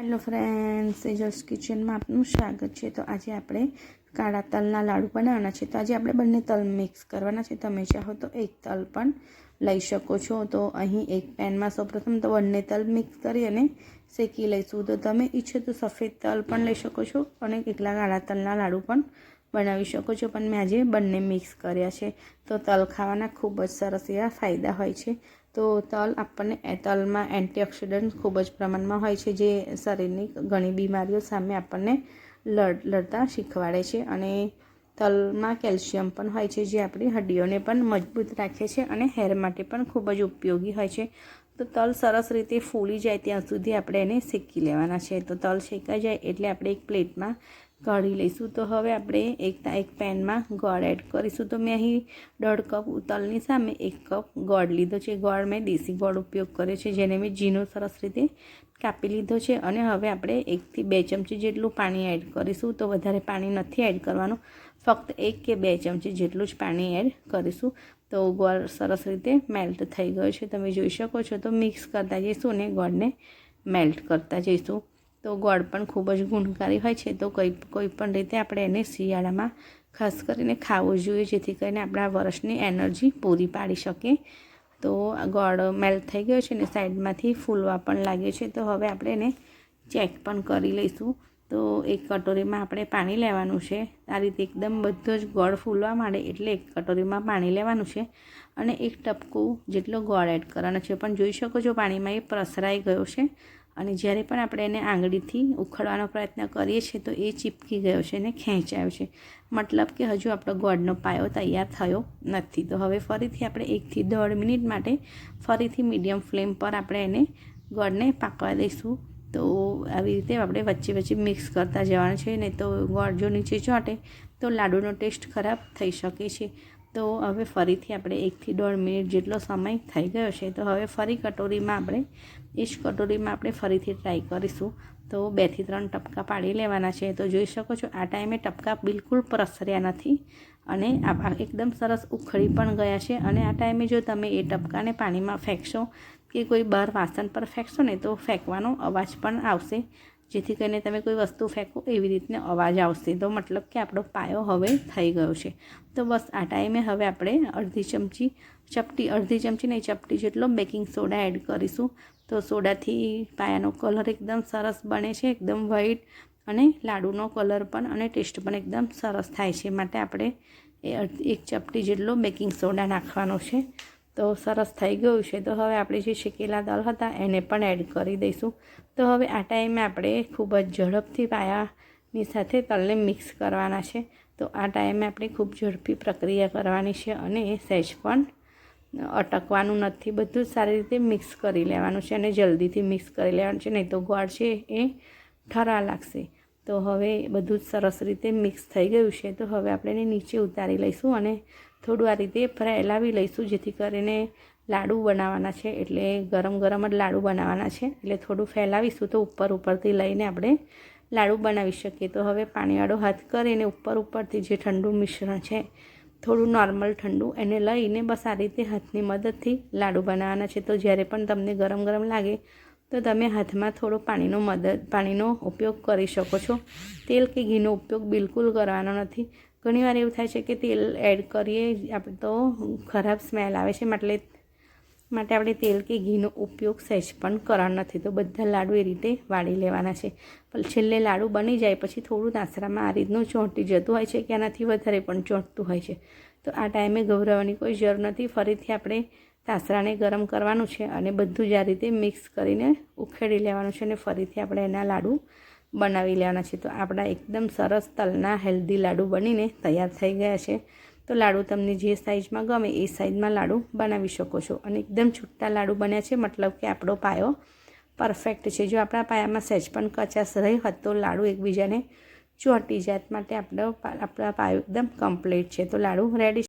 Hello friends, સેજલ્સ કિચનમાં આપનું સ્વાગત છે। તો આજે આપણે કાળા તલના લાડુ બનાવવાના છે। તો આજે આપણે બંને તલ મિક્સ કરવાના છે। તમે ચાહો તો એક તલ પણ લઈ શકો છો। તો અહીં એક પેનમાં સૌપ્રથમ તો બંને તલ મિક્સ કરી અને શેકી લઈશું। તો તમે ઈચ્છો તો સફેદ તલ પણ લઈ શકો છો અને એકલા કાળા તલના લાડુ પણ બનાવી શકો છો, પણ મેં આજે બંને મિક્સ કર્યા છે। તો તલ ખાવાના ખૂબ જ સરસ એવા ફાયદા હોય છે। તો તલ આપણને તલમાં એન્ટીઓક્સિડન્ટ ખૂબ જ પ્રમાણમાં હોય છે, જે શરીરની ઘણી બીમારીઓ સામે આપણને લડતા શીખવાડે છે। અને તલમાં કેલ્શિયમ પણ હોય છે, જે આપણી હડ્ડીઓને પણ મજબૂત રાખે છે અને હેર માટે પણ ખૂબ જ ઉપયોગી હોય છે। તો તલ સરસ રીતે ફૂલી જાય ત્યાં સુધી આપણે એને શેકી લેવાના છે। તો તલ શેકાઈ જાય એટલે આપણે એક પ્લેટમાં કાઢી લઈશું। તો હવે આપણે એક પેનમાં ગોળ એડ કરીશું। તો મેં અહીં 1.5 કપ તલની સામે 1 કપ ગોળ લીધો છે। ગોળ મેં દેશી ગોળ ઉપયોગ કર્યો છે, જેને મેં ઝીણો સરસ રીતે કાપી લીધો છે। અને હવે આપણે 1 થી 2 ચમચી જેટલું પાણી એડ કરીશું। તો વધારે પાણી નથી એડ કરવાનું, ફક્ત 1 કે 2 ચમચી જેટલું જ પાણી એડ કરીશું। તો ગોળ સરસ રીતે મેલ્ટ થઈ ગયો છે, તમે જોઈ શકો છો। તો મિક્સ કરતા જઈશું અને ગોળને મેલ્ટ કરતા જઈશું। તો ગોળ પણ ખૂબ જ ગુણકારી હોય છે। તો કોઈ પણ રીતે આપણે એને શિયાળામાં ખાસ કરીને ખાવું જોઈએ, જેથી કરીને આપણા વર્ષની એનર્જી પૂરી પાડી શકે। તો ગોળ મેલ્ટ થઈ ગયો છે ને સાઈડમાંથી ફૂલવા પણ લાગ્યો છે। તો હવે આપણે એને ચેક પણ કરી લઈશું। તો એક કટોરીમાં આપણે પાણી લેવાનું છે। આ રીતે એકદમ બધો જ ગોળ ફૂલવા માંડે એટલે એક કટોરીમાં પાણી લેવાનું છે અને એક ટપકું જેટલો ગોળ એડ કરવાનો છે। પણ જોઈ શકો છો પાણીમાં એ પ્રસરાઈ ગયો છે અને જ્યારે પણ આપણે એને આંગળીથી ઉખડવાનો પ્રયત્ન કરીએ છીએ તો એ ચીપકી ગયો છે અને ખેંચાયો છે, મતલબ કે હજુ આપણો ગોળનો પાયો તૈયાર થયો નથી। તો હવે ફરીથી આપણે 1 થી 1.5 મિનિટ માટે ફરીથી મીડિયમ ફ્લેમ પર આપણે એને ગોળને પાકવા દઈશું। તો આવી રીતે આપણે વચ્ચે વચ્ચે મિક્સ કરતા જવાનું છે, નહીં તો ગોળ જો નીચે ચોંટે તો લાડુનો ટેસ્ટ ખરાબ થઈ શકે છે। તો હવે ફરીથી આપણે 1 થી 1.5 મિનિટ જેટલો સમય થઈ ગયો છે। તો હવે ફરી કટોરીમાં આપણે એ જ કટોરીમાં આપણે ફરીથી ટ્રાય કરીશું। તો 2 થી 3 ટપકા પાડી લેવાના છે। તો જોઈ શકો છો આ ટાઈમે ટપકા બિલકુલ પ્રસર્યા નથી અને એકદમ સરસ ઉખડી પણ ગયા છે। અને આ ટાઈમે જો તમે એ ટપકાને પાણીમાં ફેંકશો કે કોઈ બહાર વાસણ પર ફેંકશો ને તો ફેંકવાનો અવાજ પણ આવશે, જેથી કરીને તમે કોઈ વસ્તુ ફેંકો એવી રીતનો અવાજ આવશે। તો મતલબ કે આપણો પાયો હવે થઈ ગયો છે। તો બસ આ ટાઈમે હવે આપણે અડધી ચમચી નહીં ચપટી જેટલો બેકિંગ સોડા એડ કરીશું। તો સોડાથી પાયાનો કલર એકદમ સરસ બને છે, એકદમ વ્હાઈટ, અને લાડુનો કલર પણ અને ટેસ્ટ પણ એકદમ સરસ થાય છે, માટે આપણે એક ચપટી જેટલો બેકિંગ સોડા નાખવાનો છે। તો સરસ થઈ ગયું છે। તો હવે આપણે જે શેકેલા તલ હતા એને પણ એડ કરી દઈશું। તો હવે આ ટાઈમે આપણે ખૂબ જ ઝડપથી પાયાની સાથે તલને મિક્સ કરવાના છે। તો આ ટાઈમે આપણે ખૂબ ઝડપી પ્રક્રિયા કરવાની છે અને સહેજ પણ અટકવાનું નથી, બધું જ સારી રીતે મિક્સ કરી લેવાનું છે અને જલ્દીથી મિક્સ કરી લેવાનું છે, નહીં તો ગોળ છે એ ઠરા લાગશે। તો હવે બધું જ સરસ રીતે મિક્સ થઈ ગયું છે। તો હવે આપણે એને નીચે ઉતારી લઈશું અને થોડું આ રીતે ફેલાવી લઈશું, જેથી કરીને લાડુ બનાવવાના છે, એટલે ગરમ ગરમ જ લાડુ બનાવવાના છે, એટલે થોડું ફેલાવીશું તો ઉપરથી લઈને આપણે લાડુ બનાવી શકીએ। તો હવે પાણીવાળો હાથ કરીને ઉપરથી જે ઠંડુ મિશ્રણ છે, થોડું નોર્મલ ઠંડુ, એને લઈને બસ આ રીતે હાથની મદદથી લાડુ બનાવવાના છે। તો જ્યારે પણ તમને ગરમ ગરમ લાગે તો તમે હાથમાં થોડો પાણીનો ઉપયોગ કરી શકો છો। તેલ કે ઘીનો ઉપયોગ બિલકુલ કરવાનો નથી। ઘણીવાર એવું થાય છે કે તેલ એડ કરીએ આપણે તો ખરાબ સ્મેલ આવે છે, માટે આપણે તેલ કે ઘીનો ઉપયોગ સહેજ પણ કરવાનો નથી। તો બધા લાડુ એ રીતે વાળી લેવાના છે, પણ છેલ્લે લાડુ બની જાય પછી થોડું તાસરામાં આ રીતનું ચોંટી જતું હોય છે કે આનાથી વધારે પણ ચોંટતું હોય છે। તો આ ટાઈમે ગભરાવાની કોઈ જરૂર નથી, ફરીથી આપણે તાસરાને ગરમ કરવાનું છે અને બધું જ આ રીતે મિક્સ કરીને ઉખેડી લેવાનું છે અને ફરીથી આપણે એના લાડુ બનાવી લેવાના છે। તો આપણા એકદમ સરસ તલના હેલ્ધી લાડુ બનીને તૈયાર થઈ ગયા છે। તો લાડુ તમને જે સાઇઝમાં ગમે એ સાઇઝમાં લાડુ બનાવી શકો છો અને એકદમ છૂટા લાડુ બન્યા છે, મતલબ કે આપણો પાયો પરફેક્ટ છે। જો આપણા પાયામાં સહેજ પણ કચાશ રહી હોત તો લાડુ એકબીજાને ચોંટી જાત, માટે આપણા પાયો એકદમ કમ્પ્લીટ છે। તો લાડુ રેડી